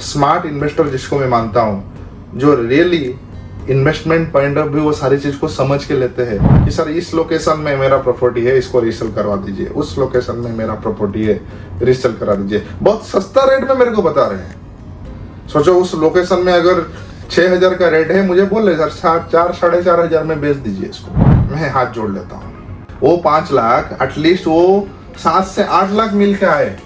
Smart investor जिसको मैं मानता हूँ, जो really investment point of view वो सारी चीज को समझ के लेते हैं कि सर इस लोकेशन में मेरा प्रॉपर्टी है, इसको रीसेल करवा दीजिए, उस लोकेशन में मेरा प्रॉपर्टी है, रीसेल करा दीजिए। बहुत सस्ता रेट में मेरे को बता रहे हैं। सोचो उस लोकेशन में अगर 6,000 का रेट है, मुझे बोल रहे सर 4 साढ़े 4,000 में बेच दीजिए इसको, मैं हाथ जोड़ लेता हूँ। वो 5 लाख एटलीस्ट वो 7 से 8 लाख मिल के आए,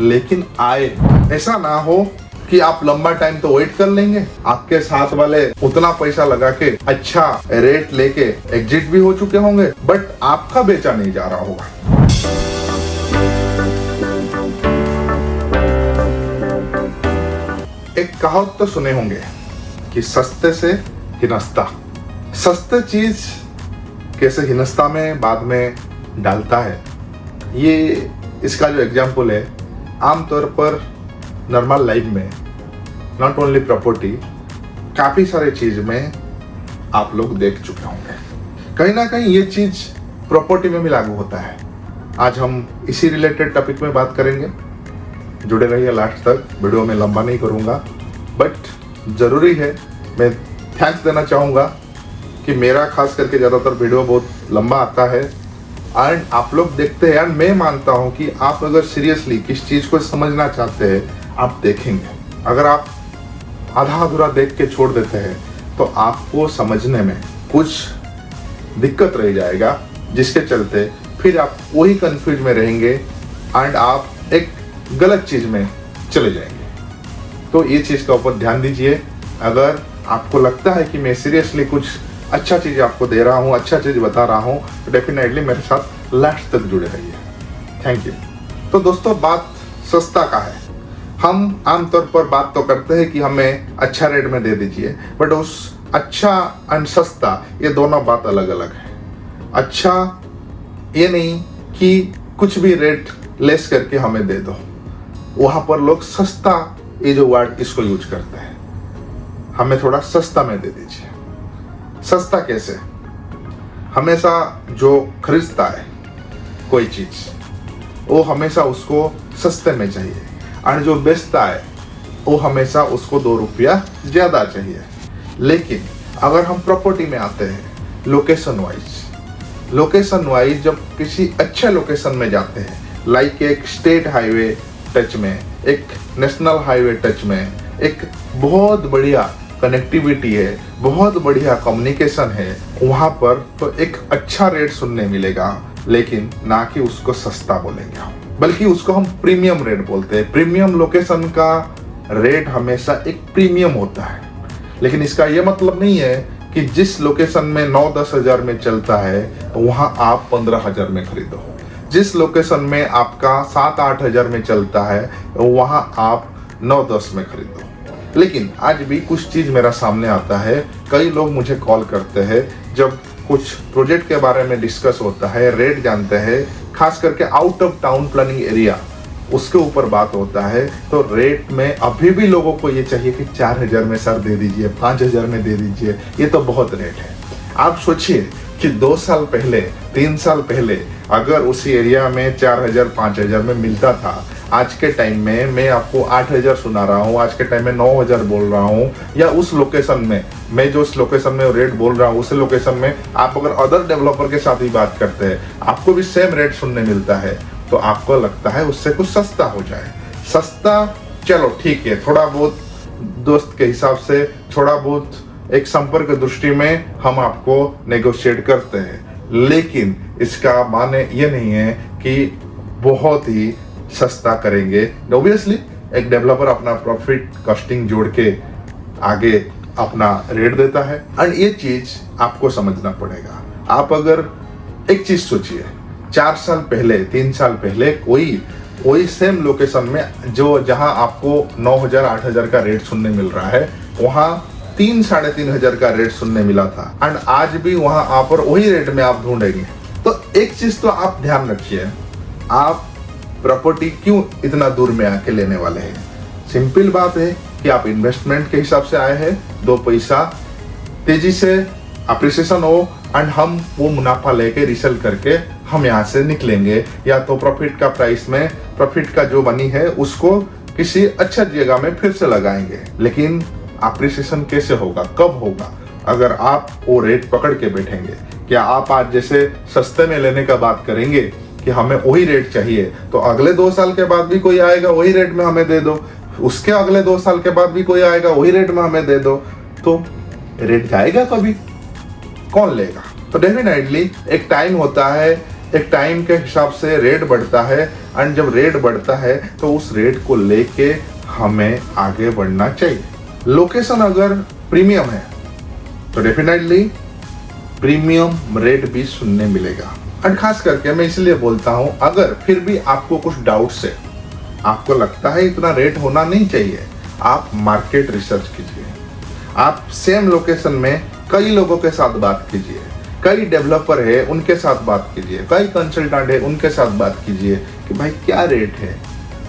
लेकिन आए। ऐसा ना हो कि आप लंबा टाइम तो वेट कर लेंगे, आपके साथ वाले उतना पैसा लगा के अच्छा रेट लेके एग्जिट भी हो चुके होंगे, बट आपका बेचा नहीं जा रहा होगा। एक कहावत तो सुने होंगे कि सस्ते से हिनस्ता। सस्ते चीज कैसे हिनस्ता में बाद में डालता है, ये इसका जो एग्जाम्पल है आमतौर पर नॉर्मल लाइफ में, नॉट ओनली प्रॉपर्टी, काफ़ी सारे चीज़ में आप लोग देख चुके होंगे। कहीं ना कहीं ये चीज़ प्रॉपर्टी में भी लागू होता है। आज हम इसी रिलेटेड टॉपिक में बात करेंगे, जुड़े रहिए लास्ट तक। वीडियो में लंबा नहीं करूँगा, बट ज़रूरी है, मैं थैंक्स देना चाहूँगा कि मेरा खास करके ज़्यादातर वीडियो बहुत लंबा आता है एंड आप लोग देखते हैं। एंड मैं मानता हूँ कि आप अगर सीरियसली किस चीज़ को समझना चाहते हैं, आप देखेंगे। अगर आप आधा अधूरा देख के छोड़ देते हैं तो आपको समझने में कुछ दिक्कत रह जाएगा, जिसके चलते फिर आप वही कंफ्यूज में रहेंगे एंड आप एक गलत चीज़ में चले जाएंगे। तो ये चीज़ का ऊपर ध्यान दीजिए। अगर आपको लगता है कि मैं सीरियसली कुछ अच्छा चीज़ आपको दे रहा हूँ, अच्छा चीज़ बता रहा हूँ, तो डेफिनेटली मेरे साथ लास्ट तक जुड़े रहिए। Thank you. तो दोस्तों, बात सस्ता का है। हम आमतौर पर बात तो करते हैं कि हमें अच्छा रेट में दे दीजिए, बट उस अच्छा एंड सस्ता ये दोनों बात अलग अलग है। अच्छा ये नहीं कि कुछ भी रेट लेस करके हमें दे दो, वहाँ पर लोग सस्ता ये जो वर्ड इसको यूज करते हैं। हमें थोड़ा सस्ता में दे दीजिए। सस्ता कैसे? हमेशा जो खरीदता है कोई चीज, वो हमेशा उसको सस्ते में चाहिए, और जो बेचता है वो हमेशा उसको 2 रुपया ज्यादा चाहिए। लेकिन अगर हम प्रॉपर्टी में आते हैं, लोकेशन वाइज जब किसी अच्छे लोकेशन में जाते हैं, लाइक एक स्टेट हाईवे टच में, एक नेशनल हाईवे टच में, एक बहुत बढ़िया कनेक्टिविटी है, बहुत बढ़िया कम्युनिकेशन है, वहाँ पर तो एक अच्छा रेट सुनने मिलेगा, लेकिन ना कि उसको सस्ता बोलेंगे हम, बल्कि उसको हम प्रीमियम रेट बोलते हैं। प्रीमियम लोकेशन का रेट हमेशा एक प्रीमियम होता है, लेकिन इसका यह मतलब नहीं है कि जिस लोकेशन में 9-10 हज़ार में चलता है वहाँ आप 15,000 में खरीदो। जिस लोकेशन में आपका 7-8 हज़ार में चलता है वहाँ आप 9-10 में खरीदो। लेकिन आज भी कुछ चीज़ मेरा सामने आता है, कई लोग मुझे कॉल करते हैं जब कुछ प्रोजेक्ट के बारे में डिस्कस होता है, रेट जानते हैं, खास करके out of town planning area, उसके ऊपर बात होता है, तो रेट में अभी भी लोगों को ये चाहिए कि 4,000 में सर दे दीजिए, 5,000 में दे दीजिए, ये तो बहुत रेट है। आप सोचिए कि 2 साल पहले, 3 साल पहले अगर उसी एरिया में 4,000, 5,000 में मिलता था, आज के टाइम में मैं आपको 8,000 सुना रहा हूँ, आज के टाइम में 9,000 बोल रहा हूँ, या उस लोकेशन में मैं जो उस लोकेशन में रेट बोल रहा हूँ, उस लोकेशन में आप अगर अदर डेवलपर के साथ ही बात करते हैं, आपको भी सेम रेट सुनने मिलता है, तो आपको लगता है उससे कुछ सस्ता हो जाए। सस्ता चलो ठीक है, थोड़ा बहुत दोस्त के हिसाब से, थोड़ा बहुत एक संपर्क दृष्टि में हम आपको नेगोशिएट करते हैं, लेकिन इसका माने ये नहीं है कि बहुत ही सस्ता करेंगे। ऑब्वियसली एक डेवलपर अपना प्रॉफिट कॉस्टिंग जोड़ के आगे अपना रेट देता है, एंड ये चीज आपको समझना पड़ेगा। आप अगर एक चीज सोचिए, 4 साल पहले, 3 साल पहले कोई सेम लोकेशन में जो जहां आपको 9,000, 8,000 का रेट सुनने मिल रहा है, वहां 3-3.5 हज़ार का रेट सुनने मिला था, एंड आज भी वहां आप और वही रेट में आप ढूंढेंगे। तो एक चीज तो आप ध्यान रखिए, आप प्रॉपर्टी क्यों इतना दूर में आके लेने वाले हैं? सिंपल बात है कि आप इन्वेस्टमेंट के हिसाब से आए हैं, 2 पैसा तेजी से अप्रिसिएशन हो, एंड हम वो मुनाफा लेके रीसेल करके हम यहाँ से निकलेंगे, या तो प्रॉफिट का प्राइस में, प्रॉफिट का जो मनी है उसको किसी अच्छा जगह में फिर से लगाएंगे। लेकिन अप्रिसिएशन कैसे होगा, कब होगा? अगर आप वो रेट पकड़ के बैठेंगे। क्या आप आज जैसे सस्ते में लेने का बात करेंगे कि हमें वही रेट चाहिए, तो अगले 2 साल के बाद भी कोई आएगा वही रेट में हमें दे दो, उसके अगले 2 साल के बाद भी कोई आएगा वही रेट में हमें दे दो, तो रेट जाएगा कभी? कौन लेगा? तो डेफिनेटली एक टाइम होता है, एक टाइम के हिसाब से रेट बढ़ता है, एंड जब रेट बढ़ता है तो उस रेट को लेके हमें आगे बढ़ना चाहिए। लोकेशन अगर प्रीमियम है तो डेफिनेटली प्रीमियम रेट भी सुनने मिलेगा। और खास करके मैं इसलिए बोलता हूं, अगर फिर भी आपको कुछ डाउट्स है, आपको लगता है इतना रेट होना नहीं चाहिए, आप मार्केट रिसर्च कीजिए। आप सेम लोकेशन में कई लोगों के साथ बात कीजिए, कई डेवलपर है उनके साथ बात कीजिए, कई कंसल्टेंट है उनके साथ बात कीजिए कि भाई क्या रेट है,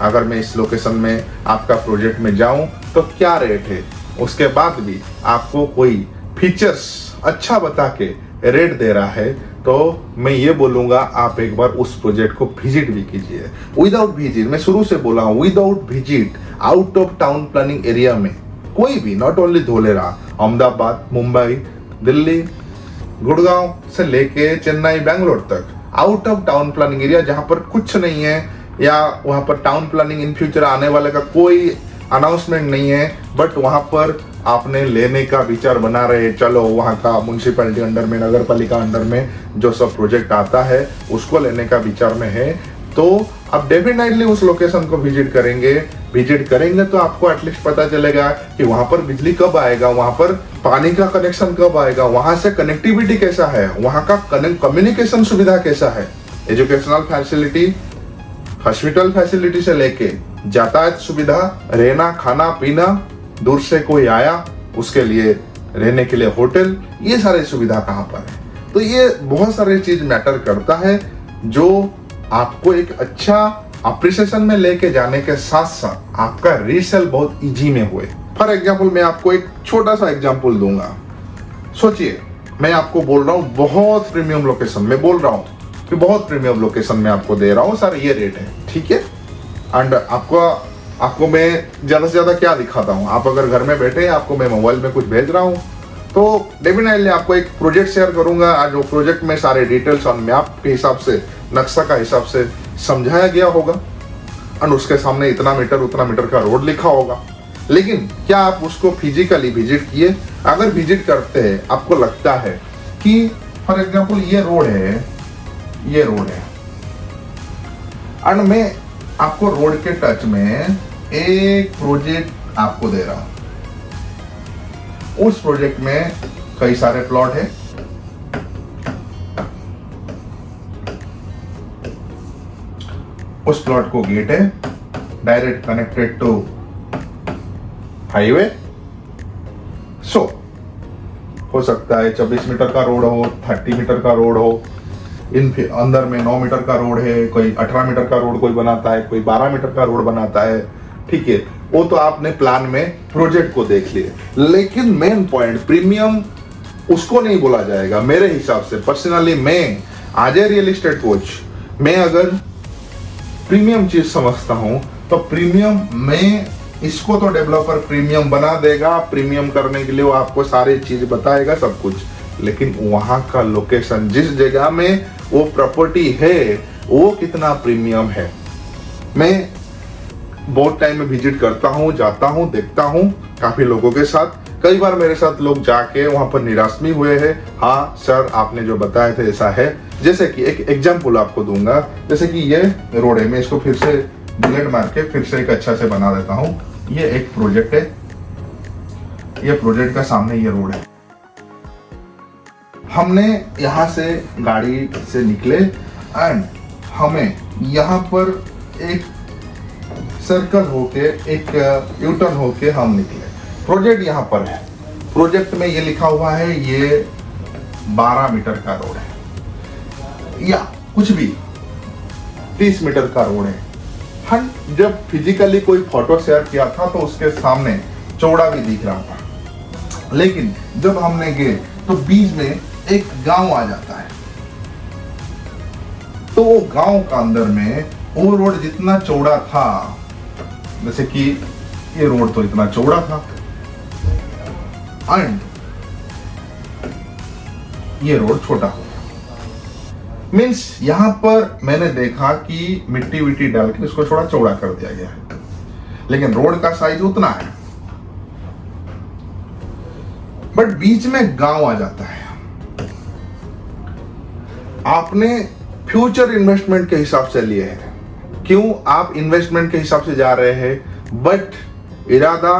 अगर मैं इस लोकेशन में आपका प्रोजेक्ट में जाऊं तो क्या रेट है। उसके बाद भी आपको कोई फीचर्स अच्छा बता के रेट दे रहा है तो मैं ये बोलूंगा आप एक बार उस प्रोजेक्ट को विजिट भी कीजिए। विदाउट विजिट, मैं शुरू से बोला हूं, without visit out of town planning area में कोई भी, नॉट ओनली धोलेरा, अहमदाबाद, मुंबई, दिल्ली, गुड़गांव से लेके चेन्नई, बैंगलोर तक, out of town planning area जहां पर कुछ नहीं है या वहां पर टाउन प्लानिंग इन फ्यूचर आने वाले का कोई अनाउंसमेंट नहीं है, बट वहां पर आपने लेने का विचार बना रहे, चलो वहां का म्युनिसिपैलिटी अंडर में, नगर पालिका अंडर में जो सब प्रोजेक्ट आता है उसको लेने का विचार में है, तो आप डेफिनेटली उस लोकेशन को विजिट करेंगे तो आपको एटलीस्ट पता चलेगा कि वहां पर बिजली कब आएगा, वहां पर पानी का कनेक्शन कब आएगा, वहां से कनेक्टिविटी कैसा है, वहां का कम्युनिकेशन सुविधा कैसा है, एजुकेशनल फैसिलिटी, हॉस्पिटल फैसिलिटी से लेके यातायात सुविधा, रहना, खाना पीना, दूर से कोई आया उसके लिए रहने के लिए होटल, ये सारी सुविधा कहाँ पर है। तो ये बहुत सारे चीज मैटर करता है जो आपको एक अच्छा अप्रिसिएशन में लेके जाने के साथ साथ आपका रीसेल बहुत इजी में हुए। फॉर एग्जाम्पल मैं आपको एक छोटा सा एग्जाम्पल दूंगा। सोचिए मैं आपको बोल रहा हूँ बहुत प्रीमियम लोकेशन में, बोल रहा हूँ कि बहुत प्रीमियम लोकेशन में आपको दे रहा हूँ सर, ये रेट है, ठीक है। एंड आपको मैं ज्यादा से ज्यादा क्या दिखाता हूँ, आप अगर घर में बैठे हैं, आपको मैं मोबाइल में कुछ भेज रहा हूँ तो डेफिनेटली आपको एक प्रोजेक्ट शेयर करूंगा। आज वो प्रोजेक्ट में सारे डिटेल्स ऑन मैप के हिसाब से, नक्शा का हिसाब से समझाया गया होगा और उसके सामने इतना मीटर उतना मीटर का रोड लिखा होगा। लेकिन क्या आप उसको फिजिकली विजिट किए? अगर विजिट करते हैं, आपको लगता है कि फॉर एग्जाम्पल ये रोड है और मैं आपको रोड के टच में एक प्रोजेक्ट आपको दे रहा हूं। उस प्रोजेक्ट में कई सारे प्लॉट है, उस प्लॉट को गेट है, डायरेक्ट कनेक्टेड टू हाईवे। सो हो सकता है 24 मीटर का रोड हो, 30 मीटर का रोड हो, इन अंदर में 9 मीटर का रोड है, कोई 18 मीटर का रोड कोई बनाता है, कोई 12 मीटर का रोड बनाता है, ठीक है। वो तो आपने प्लान में प्रोजेक्ट को देख लिए, लेकिन मेन पॉइंट प्रीमियम उसको नहीं बोला जाएगा। मेरे हिसाब से पर्सनली, मैं आज ए रियल एस्टेट कोच, मैं अगर प्रीमियम चीज समझता हूं तो प्रीमियम में इसको तो डेवलपर प्रीमियम बना देगा, प्रीमियम करने के लिए वो आपको सारी चीज बताएगा, सब कुछ, लेकिन वहां का लोकेशन, जिस जगह में वो प्रॉपर्टी है, वो कितना प्रीमियम है। मैं बहुत टाइम में विजिट करता हूँ, जाता हूँ, देखता हूँ काफी लोगों के साथ। कई बार मेरे साथ लोग जाके वहां पर निराश भी हुए हैं। हाँ सर, आपने जो बताया था ऐसा है। जैसे कि एक एग्जाम्पल आपको दूंगा, जैसे कि ये रोड है, मैं इसको फिर से बुलेट मार के फिर से एक अच्छा से बना देता हूँ। ये एक प्रोजेक्ट है, ये प्रोजेक्ट का सामने ये रोड है। हमने यहाँ से गाड़ी से निकले एंड हमें यहाँ पर एक सर्कल होके, एक यूटर्न होके हम निकले। प्रोजेक्ट यहाँ पर है, प्रोजेक्ट में ये लिखा हुआ है ये 12 मीटर का रोड है या कुछ भी 30 मीटर का रोड है। हम जब फिजिकली कोई फोटो शेयर किया था तो उसके सामने चौड़ा भी दिख रहा था, लेकिन जब हमने गए तो बीच में एक गांव आ जाता है। तो वो गांव का अंदर में वो रोड जितना चौड़ा था जैसे कि ये रोड तो इतना चौड़ा था एंड ये रोड छोटा हो गया। मीन्स यहां पर मैंने देखा कि मिट्टी विट्टी डाल के इसको थोड़ा चौड़ा कर दिया गया है, लेकिन रोड का साइज उतना है, बट बीच में गांव आ जाता है। आपने फ्यूचर इन्वेस्टमेंट के हिसाब से लिए है, क्यों आप इन्वेस्टमेंट के हिसाब से जा रहे हैं, बट इरादा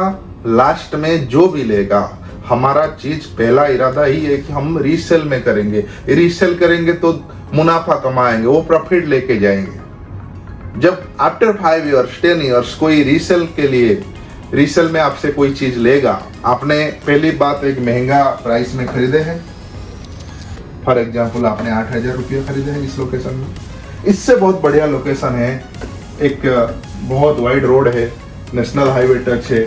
लास्ट में जो भी लेगा, हमारा चीज पहला इरादा ही है कि हम रीसेल में करेंगे, रीसेल करेंगे तो मुनाफा कमाएंगे, वो प्रॉफिट लेके जाएंगे। जब आफ्टर 5 इयर्स 10 इयर्स कोई रीसेल के लिए, रीसेल में आपसे कोई चीज लेगा, आपने पहली बात एक महंगा प्राइस में खरीदे हैं, फॉर एग्जाम्पल आपने 8,000 रुपये खरीदे हैं इस लोकेशन में, इससे बहुत बढ़िया लोकेशन है, एक बहुत वाइड रोड है, नेशनल हाईवे टच है,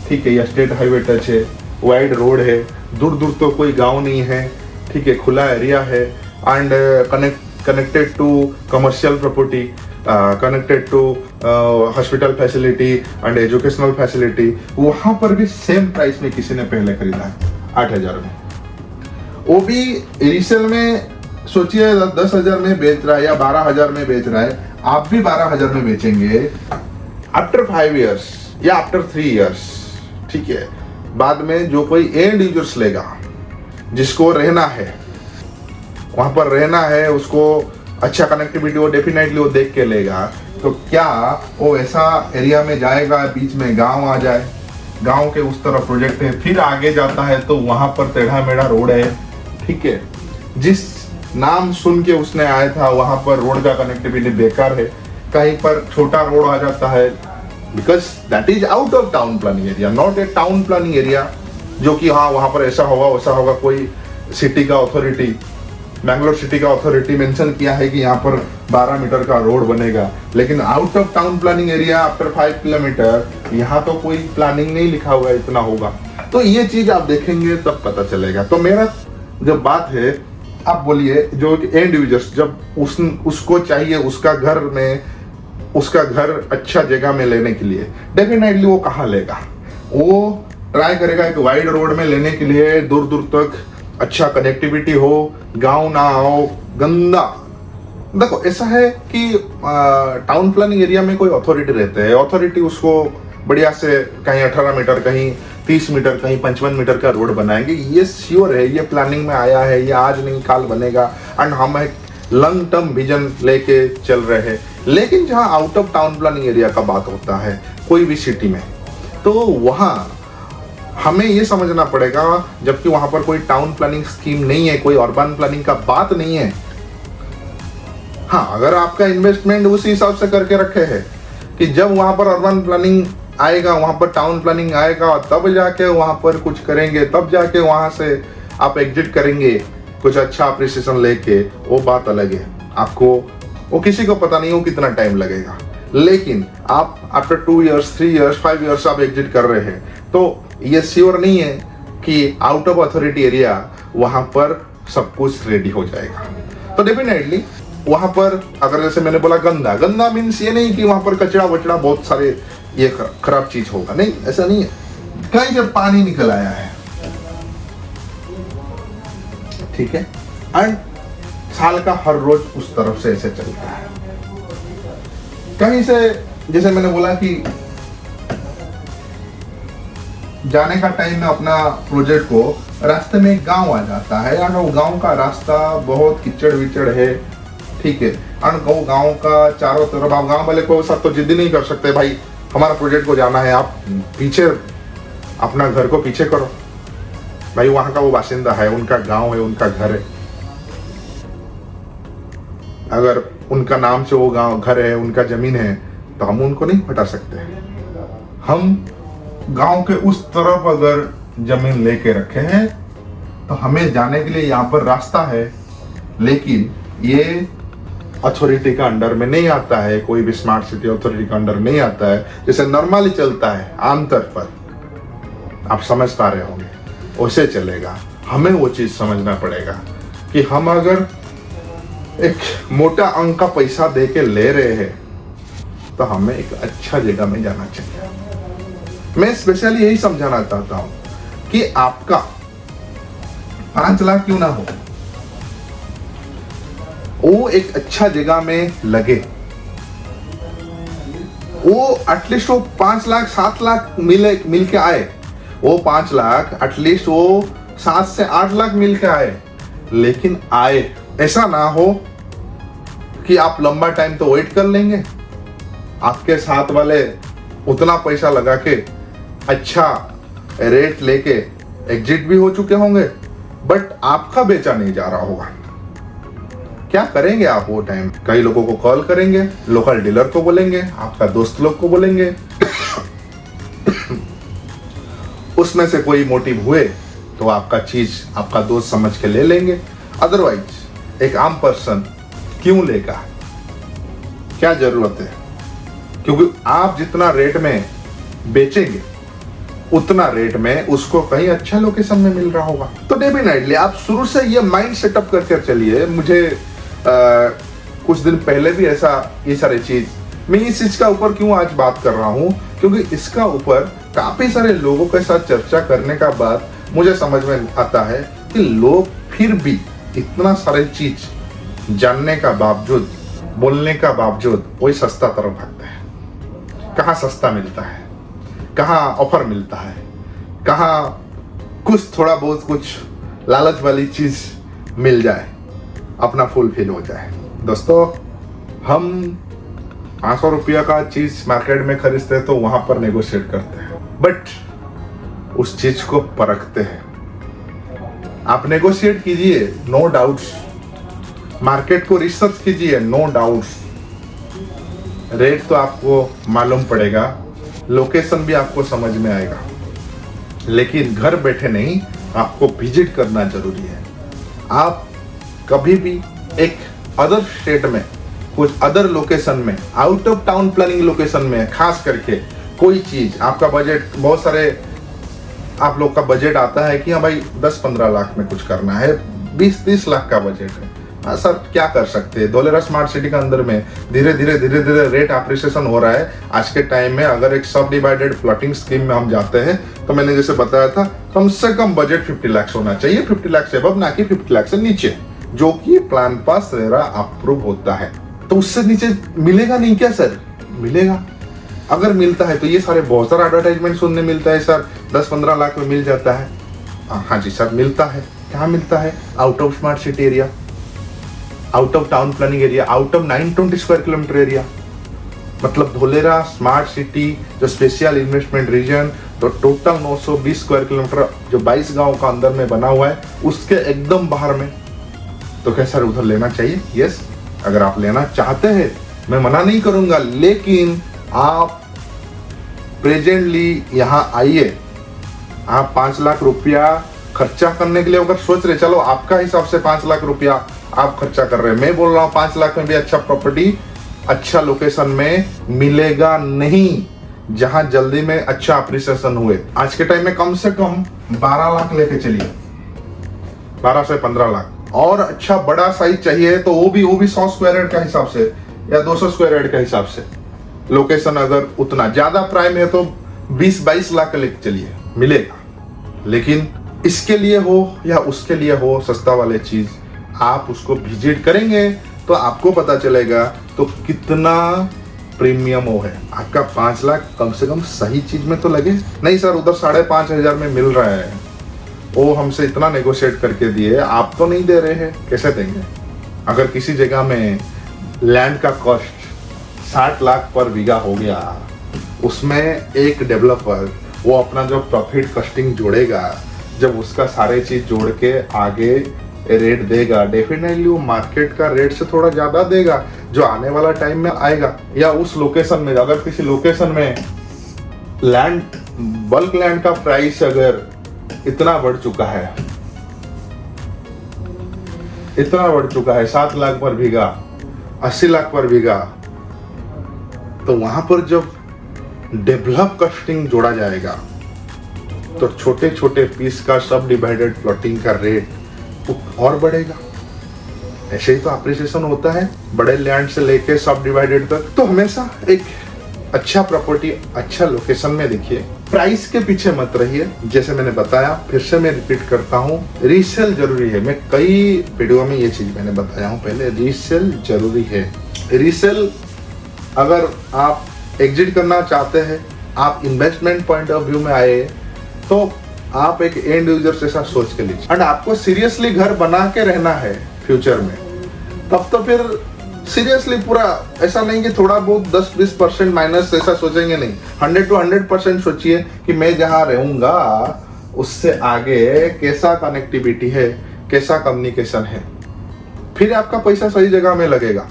ठीक है, या स्टेट हाईवे टच है, वाइड रोड है, दूर दूर तो कोई गांव नहीं है, ठीक है, खुला एरिया है and connected to commercial property, connected to hospital facility and educational facility. वहां पर भी सेम प्राइस में किसी ने पहले खरीदा है 8,000 में, वो भी रीसेल में। सोचिए 10,000 में बेच रहा है या 12,000 में बेच रहा है, आप भी 12,000 में बेचेंगे आफ्टर 5 इयर्स या आफ्टर 3 इयर्स, ठीक है। बाद में जो कोई एंड यूजर्स लेगा, जिसको रहना है, वहां पर रहना है, उसको अच्छा कनेक्टिविटी वो डेफिनेटली वो देख के लेगा, तो क्या वो ऐसा एरिया में जाएगा बीच में गांव आ जाए, गांव के उस तरफ प्रोजेक्ट है, फिर आगे जाता है तो वहां पर टेढ़ा मेढ़ा रोड है, ठीक है, जिस नाम सुन के उसने आया था वहां पर रोड का कनेक्टिविटी बेकार है, कहीं पर छोटा रोड आ जाता है, because that is out of town planning area, not a town planning area, जो कि हाँ वहां पर ऐसा होगा वैसा होगा। कोई सिटी का अथॉरिटी, बैंगलोर सिटी का अथॉरिटी मेंशन किया है कि यहाँ पर 12 मीटर का रोड बनेगा, लेकिन out of town planning area after 5 kilometre यहाँ तो कोई प्लानिंग नहीं लिखा हुआ है इतना होगा। तो ये चीज आप देखेंगे तब पता चलेगा। तो मेरा जब बात है, आप बोलिए जो एंड यूजर्स, जब उसको चाहिए उसका घर में, उसका घर अच्छा जगह में लेने के लिए, डेफिनेटली वो कहाँ लेगा, वो ट्राई करेगा एक वाइड रोड में लेने के लिए, दूर दूर तक अच्छा कनेक्टिविटी हो, गांव ना हो, गंदा। देखो ऐसा है कि टाउन प्लानिंग एरिया में कोई अथॉरिटी रहते हैं, अथॉरिटी उसको बढ़िया से कहीं 18 मीटर, कहीं 30 मीटर, कहीं 55 मीटर का रोड बनाएंगे, ये श्योर है, ये प्लानिंग में आया है, ये आज नहीं काल बनेगा एंड हम एक लॉन्ग टर्म विजन लेके चल रहे हैं। लेकिन जहां out of town planning area का बात होता है कोई भी सिटी में, तो वहां हमें ये समझना पड़ेगा, जबकि वहां पर कोई टाउन प्लानिंग स्कीम नहीं है, कोई अर्बन प्लानिंग का बात नहीं है। हाँ, अगर आपका इन्वेस्टमेंट उस हिसाब से करके रखे है कि जब वहां पर अर्बन प्लानिंग आएगा, वहां पर टाउन प्लानिंग आएगा, तब जाके वहां पर कुछ करेंगे, तब जाके वहां से आप एग्जिट करेंगे कुछ अच्छा अप्रिसिएशन लेके, वो बात अलग है। आपको वो किसी को पता नहीं हो कितना टाइम लगेगा, लेकिन आप आफ्टर 2 इयर्स 3 इयर्स 5 इयर्स आप एग्जिट कर रहे हैं, तो ये श्योर नहीं है कि आउट ऑफ अथॉरिटी एरिया वहां पर सब कुछ रेडी हो जाएगा। तो डेफिनेटली वहां पर, अगर जैसे मैंने बोला गंदा मीन्स ये नहीं कि वहां पर कचरा वचड़ा बहुत सारे ये खराब चीज होगा, नहीं, ऐसा नहीं है। कहीं से पानी निकल आया है, ठीक है, एंड साल का हर रोज उस तरफ से ऐसे चलता है। कहीं से, जैसे मैंने बोला कि जाने का टाइम में अपना प्रोजेक्ट को, रास्ते में एक गांव आ जाता है, और वो गांव का रास्ता बहुत कीचड़ विचड़ है, ठीक है, और वो गांव का चारों तरफ, आप गांव वाले को साथ तो जिद नहीं कर सकते, भाई हमारा प्रोजेक्ट को जाना है, आप पीछे अपना घर को पीछे करो, भाई वहां का वो बासिंदा है, उनका गांव है, उनका घर है, अगर उनका नाम से वो गांव घर है, उनका जमीन है, तो हम उनको नहीं हटा सकते। हम गांव के उस तरफ अगर जमीन लेके रखे हैं तो हमें जाने के लिए यहाँ पर रास्ता है, लेकिन ये अथॉरिटी का अंडर में नहीं आता है, कोई भी स्मार्ट सिटी अथॉरिटी का अंडर नहीं आता है, जैसे नॉर्मली चलता है आमतौर पर, आप समझ पा रहे होंगे, वैसे चलेगा। हमें वो चीज समझना पड़ेगा कि हम अगर एक मोटा अंक का पैसा दे के ले रहे हैं, तो हमें एक अच्छा जगह में जाना चाहिए। मैं स्पेशली यही समझाना चाहता हूं कि आपका 5 लाख क्यों ना हो, वो एक अच्छा जगह में लगे, वो एटलीस्ट वो 5 लाख 7 लाख मिल के आए, वो 5 लाख एटलीस्ट वो 7 से 8 लाख मिल के आए, लेकिन आए। ऐसा ना हो कि आप लंबा टाइम तो वेट कर लेंगे, आपके साथ वाले उतना पैसा लगा के अच्छा रेट लेके एग्जिट भी हो चुके होंगे, बट आपका बेचा नहीं जा रहा होगा। क्या करेंगे आप वो टाइम? कई लोगों को कॉल करेंगे, लोकल डीलर को बोलेंगे, आपका दोस्त लोग को बोलेंगे उसमें से कोई मोटिव हुए तो आपका चीज आपका दोस्त समझ के ले लेंगे, अदरवाइज एक आम पर्सन क्यों लेगा? क्या जरूरत है? क्योंकि आप जितना रेट में बेचेंगे उतना रेट में उसको कहीं अच्छा लोकेशन में मिल रहा होगा। तो डेफिनेटली आप शुरू से ये माइंड सेटअप करके चलिए। मुझे कुछ दिन पहले भी ऐसा ये सारी चीज, मैं इस चीज का ऊपर क्यों आज बात कर रहा हूँ, क्योंकि इसका ऊपर काफी सारे लोगों के साथ चर्चा करने का बाद मुझे समझ में आता है कि लोग फिर भी इतना सारे चीज जानने का बावजूद, बोलने का बावजूद वही सस्ता तरफ भागते हैं। कहाँ सस्ता मिलता है, कहाँ ऑफर मिलता है, कहाँ कुछ थोड़ा बहुत कुछ लालच वाली चीज मिल जाए, अपना फुलफिल हो जाए। दोस्तों, हम 500 रुपया का चीज मार्केट में खरीदते हैं तो वहां पर नेगोशिएट करते हैं, बट उस चीज को परखते हैं। आप नेगोशिएट कीजिए, नो डाउट्स, मार्केट को रिसर्च कीजिए, नो डाउट्स, रेट तो आपको मालूम पड़ेगा, लोकेशन भी आपको समझ में आएगा, लेकिन घर बैठे नहीं, आपको विजिट करना जरूरी है। आप कभी भी एक अदर स्टेट में, कुछ अदर लोकेशन में, out of town planning location में, खास करके कोई चीज आपका बजट, बहुत सारे आप लोग का बजट आता है कि हाँ भाई 10-15 लाख में कुछ करना है, 20-30 लाख का बजट है। हाँ सर, क्या कर सकते हैं? धोलेरा स्मार्ट सिटी के अंदर में धीरे धीरे रेट अप्रिसिएशन हो रहा है। आज के टाइम में अगर एक सब डिवाइडेड प्लॉटिंग स्कीम में हम जाते हैं तो मैंने जैसे बताया था, कम से कम बजट 50 लाख होना चाहिए, 50 लाख से अबव, ना कि 50 लाख से नीचे, जो कि प्लान पास रेरा अप्रूव होता है। तो उससे नीचे मिलेगा नहीं क्या सर? मिलेगा। अगर मिलता है तो ये सारे बहुत सारा एडवर्टाइजमेंट सुनने मिलता है, सर 10-15 लाख में मिल जाता है। हाँ जी सर, मिलता है। कहाँ मिलता है? Out of smart city area, out of town planning area, out of 920 square kilometre area. मतलब धोलेरा स्मार्ट सिटी जो स्पेशल इन्वेस्टमेंट रीजन, तो टोटल 920 स्क्वायर किलोमीटर जो 22 गांव का अंदर में बना हुआ है, उसके एकदम बाहर में। तो क्या सर उधर लेना चाहिए? यस, अगर आप लेना चाहते हैं मैं मना नहीं करूंगा, लेकिन आप प्रेजेंटली यहाँ आइए। आप 5 लाख रुपया खर्चा करने के लिए अगर सोच रहे, चलो आपका हिसाब से 5 लाख रुपया आप खर्चा कर रहे हैं, मैं बोल रहा हूँ 5 लाख में भी अच्छा प्रॉपर्टी अच्छा लोकेशन में मिलेगा नहीं, जहां जल्दी में अच्छा अप्रिसिएशन हुए। आज के टाइम में कम से कम 12 लाख लेके चलिए, 12 से 15 लाख। और अच्छा बड़ा साइज चाहिए तो वो भी 100 स्क्वायर यार्ड का हिसाब से या 200 स्क्वायर यार्ड का हिसाब से, लोकेशन अगर उतना ज्यादा प्राइम है तो 20-22 लाख का लेके चलिए, मिलेगा। लेकिन इसके लिए हो या उसके लिए हो सस्ता वाले चीज, आप उसको विजिट करेंगे तो आपको पता चलेगा तो कितना प्रीमियम वो है। आपका 5 लाख कम से कम सही चीज में तो लगे। नहीं सर उधर 5,500 में मिल रहा है, वो हमसे इतना नेगोशिएट करके दिए, आप तो नहीं दे रहे हैं, कैसे देंगे? अगर किसी जगह में लैंड का कॉस्ट 60 लाख पर बीघा हो गया, उसमें एक डेवलपर वो अपना जो प्रॉफिट कॉस्टिंग जोड़ेगा, जब उसका सारे चीज जोड़ के आगे रेट देगा, डेफिनेटली वो मार्केट का रेट से थोड़ा ज्यादा देगा जो आने वाला टाइम में आएगा। या उस लोकेशन में, अगर किसी लोकेशन में लैंड, बल्क लैंड का प्राइस अगर इतना बढ़ चुका है, 7 लाख पर बीघा, 80 लाख पर बीघा, तो वहां पर जब डेवलप कॉस्टिंग जोड़ा जाएगा तो छोटे छोटे पीस का सब डिवाइडेड प्लॉटिंग का रेट और बढ़ेगा। ऐसे ही तो अप्रिसिएशन होता है बड़े लैंड से लेके सब डिवाइडेड तक। तो हमेशा एक अच्छा प्रॉपर्टी अच्छा लोकेशन में देखिए, प्राइस के पीछे मत रहिए। जैसे मैंने बताया, फिर से मैं रिपीट करता हूँ, रीसेल जरूरी है। मैं कई वीडियो में ये चीज मैंने बताया हूँ पहले, रीसेल जरूरी है। रीसेल अगर आप एग्जिट करना चाहते हैं, आप इन्वेस्टमेंट पॉइंट ऑफ व्यू में आए, तो आप एक एंड यूजर जैसा सोच के लीजिए। एंड आपको सीरियसली घर बना के रहना है फ्यूचर में, तब तो फिर सीरियसली पूरा ऐसा नहीं कि थोड़ा बहुत 10-20% माइनस ऐसा सोचेंगे, नहीं 100 to 100% सोचिए कि मैं जहाँ रहूंगा उससे आगे कैसा कनेक्टिविटी है, कैसा कम्युनिकेशन है, फिर आपका पैसा सही जगह में लगेगा।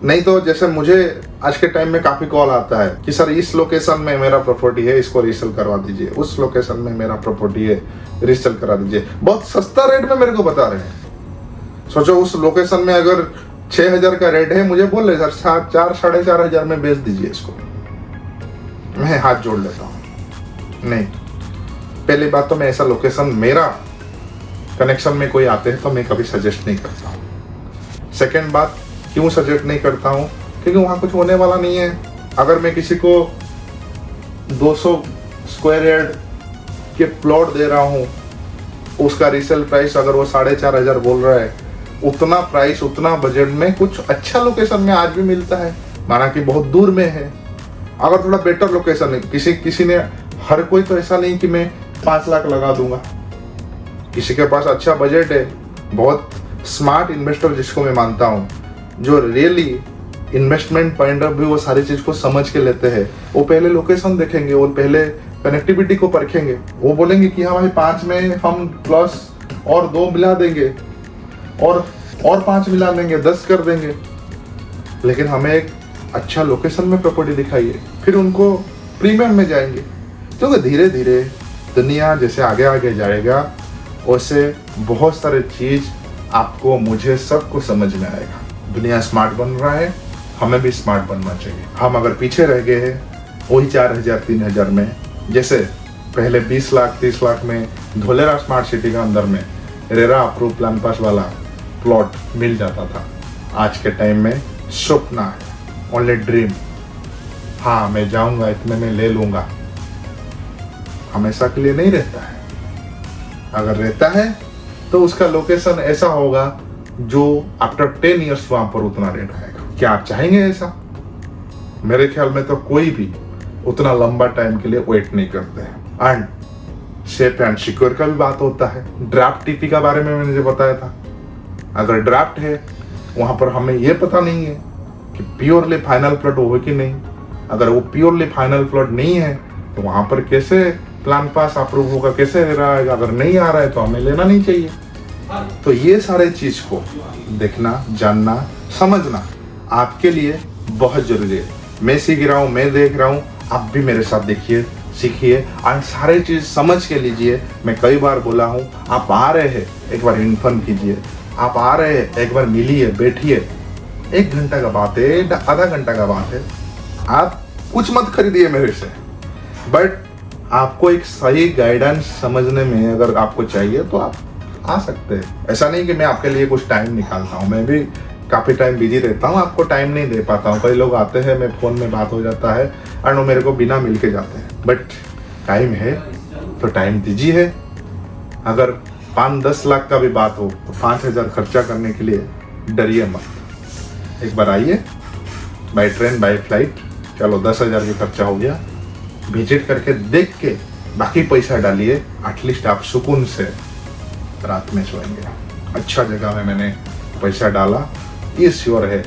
नहीं तो जैसे मुझे आज के टाइम में काफी कॉल आता है कि सर इस लोकेशन में मेरा प्रॉपर्टी है, इसको रीसेल करवा दीजिए, उस लोकेशन में मेरा प्रॉपर्टी है, रीसेल करा दीजिए। बहुत सस्ता रेट में मेरे को बता रहे हैं। सोचो उस लोकेशन में अगर 6,000 का रेट है, मुझे बोल रहे सर 4-4,500 में बेच दीजिए इसको। मैं हाथ जोड़ लेता हूँ, नहीं। पहली बात तो मैं ऐसा लोकेशन मेरा कनेक्शन में कोई आते हैं तो मैं कभी सजेस्ट नहीं करता हूँ। सेकेंड बात, क्यों सजेस्ट नहीं करता हूँ? क्योंकि वहाँ कुछ होने वाला नहीं है। अगर मैं किसी को 200 स्क्वायर यार्ड के प्लॉट दे रहा हूँ, उसका रीसेल प्राइस अगर वो 4,500 बोल रहा है, उतना प्राइस उतना बजट में कुछ अच्छा लोकेशन में आज भी मिलता है, माना कि बहुत दूर में है। अगर थोड़ा बेटर लोकेशन है, किसी ने, हर कोई तो ऐसा नहीं कि मैं 5 लाख लगा दूंगा। किसी के पास अच्छा बजट है, बहुत स्मार्ट इन्वेस्टर जिसको मैं मानता हूँ, जो really investment point of view वो सारी चीज को समझ के लेते हैं, वो पहले लोकेशन देखेंगे और पहले कनेक्टिविटी को परखेंगे। वो बोलेंगे कि हाँ भाई 5 में हम प्लस और 2 मिला देंगे और 5 मिला देंगे, 10 कर देंगे, लेकिन हमें एक अच्छा लोकेशन में प्रॉपर्टी दिखाइए, फिर उनको प्रीमियम में जाएंगे। क्योंकि धीरे धीरे दुनिया जैसे आगे आगे जाएगा, वैसे बहुत सारे चीज आपको, मुझे, सबको समझ में आएगा। दुनिया स्मार्ट बन रहा है, हमें भी स्मार्ट बनना चाहिए। हम अगर पीछे रह गए हैं वही 4,000-3,000 में, जैसे पहले 20 लाख 30 लाख में धोलेरा स्मार्ट सिटी का अंदर में रेरा अप्रूव प्लान पास वाला प्लॉट मिल जाता था, आज के टाइम में सपना है, ओनली ड्रीम। हाँ मैं जाऊंगा, इतने में ले लूंगा, हमेशा के लिए नहीं रहता है। अगर रहता है तो उसका लोकेशन ऐसा होगा जो आफ्टर 10 ईयर्स वहां पर उतना रेट आएगा। क्या आप चाहेंगे ऐसा? मेरे ख्याल में तो कोई भी उतना लंबा टाइम के लिए वेट नहीं करते हैं। एंड सेफ एंड सिक्योर का भी बात होता है। ड्राफ्ट टीपी का बारे में मैंने जो बताया था, अगर ड्राफ्ट है वहां पर हमें यह पता नहीं है कि प्योरली फाइनल प्लॉट हो कि नहीं। अगर वो प्योरली फाइनल प्लॉट नहीं है तो वहां पर कैसे प्लान पास अप्रूव होगा, कैसे रहा है? अगर नहीं आ रहा है तो हमें लेना नहीं चाहिए। तो ये सारे चीज को देखना, जानना, समझना आपके लिए बहुत जरूरी है। मैं सीख रहा हूँ, मैं देख रहा हूँ, आप भी मेरे साथ देखिए, सीखिए और सारे चीज समझ के लीजिए। मैं कई बार बोला हूँ, आप आ रहे हैं एक बार इन्फॉर्म कीजिए, आप आ रहे हैं एक बार मिलिए, बैठिए। 1 घंटा का बात है, आधा घंटा का बात है, आप कुछ मत खरीदिए मेरे से, बट आपको एक सही गाइडेंस समझने में अगर आपको चाहिए तो आप आ सकते हैं। ऐसा नहीं कि मैं आपके लिए कुछ टाइम निकालता हूँ, मैं भी काफ़ी टाइम बिजी रहता हूँ, आपको टाइम नहीं दे पाता हूँ। कई लोग आते हैं, मैं फ़ोन में बात हो जाता है और वो मेरे को बिना मिल के जाते हैं, बट टाइम है तो टाइम दीजिए। अगर 5-10 लाख का भी बात हो तो 5,000 खर्चा करने के लिए डरिए मत। एक बार आइए, बाई ट्रेन बाई फ्लाइट, चलो 10,000 भी खर्चा हो गया, विजिट करके देख के बाकी पैसा डालिए, एटलीस्ट आप सुकून से रात में सोएंगे। अच्छा जगह में मैंने पैसा डाला, ये श्योर है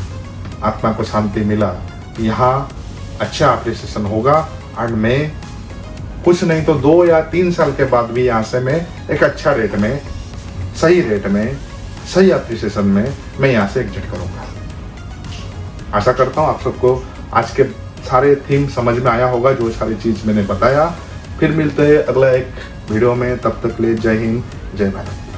आत्मा को शांति मिला, यहाँ अच्छा अप्रिसिएशन होगा। और मैं कुछ नहीं तो 2 या 3 साल के बाद भी यहाँ से मैं एक अच्छा रेट में, सही रेट में, सही अप्रिसिएशन में मैं यहाँ से एग्जिट करूँगा। आशा करता हूँ आप सबको आज के सारे थीम समझ में आया होगा, जो सारी चीज़ मैंने बताया। फिर मिलते हैं अगला एक वीडियो में, तब तक ले जय हिंद, जय भारत।